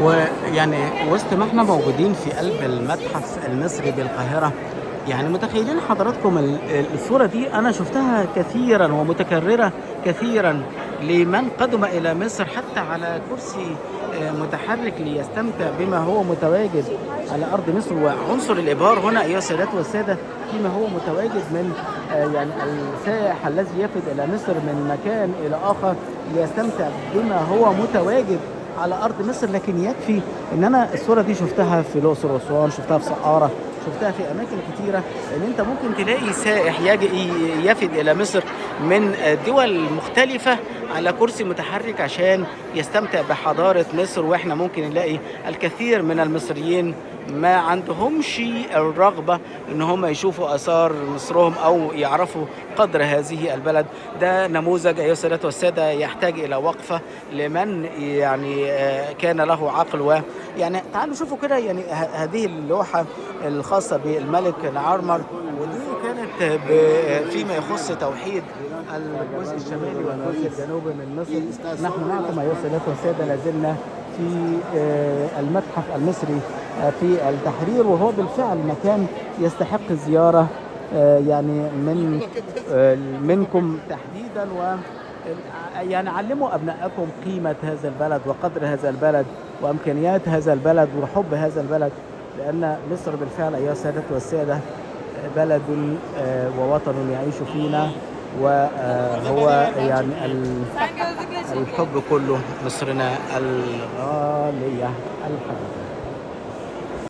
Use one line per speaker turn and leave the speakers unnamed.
ويعني وسط ما احنا موجودين في قلب المتحف المصري بالقاهرة، يعني متخيلين حضراتكم الصورة دي أنا شفتها كثيرا ومتكررة كثيرا لمن قدم إلى مصر حتى على كرسي متحرك ليستمتع بما هو متواجد على أرض مصر. وعنصر الإبهار هنا أيها السادات والسادة فيما هو متواجد من يعني السائح الذي يفد إلى مصر من مكان إلى آخر ليستمتع بما هو متواجد على ارض مصر. لكن يكفي ان انا الصوره دي شفتها في الاقصر واسوان، شفتها في سقاره، شفتها في اماكن كتيره، ان انت ممكن تلاقي سائح يجي يفد الى مصر من دول مختلفه على كرسي متحرك عشان يستمتع بحضاره مصر. واحنا ممكن نلاقي الكثير من المصريين ما عندهمش الرغبة ان هم يشوفوا اثار مصرهم او يعرفوا قدر هذه البلد. ده نموذج ايها السادة والسادة يحتاج الى وقفة لمن يعني كان له عقل. ويعني تعالوا شوفوا كده يعني هذه اللوحة الخاصة بالملك نعرمر، ودي كانت فيما يخص توحيد الجزء الشمالي والجزء الجنوبي من مصر. نحن معكم ايها السادة والسادة لازلنا في المتحف المصري في التحرير، وهو بالفعل مكان يستحق الزيارة يعني منكم تحديدا. و يعني علموا أبنائكم قيمة هذا البلد وقدر هذا البلد وإمكانيات هذا البلد وحب هذا البلد، لأن مصر بالفعل أيها السادة والسادة بلد ووطن يعيش فينا، وهو يعني الحب كله مصرنا الغالية الحبيبة.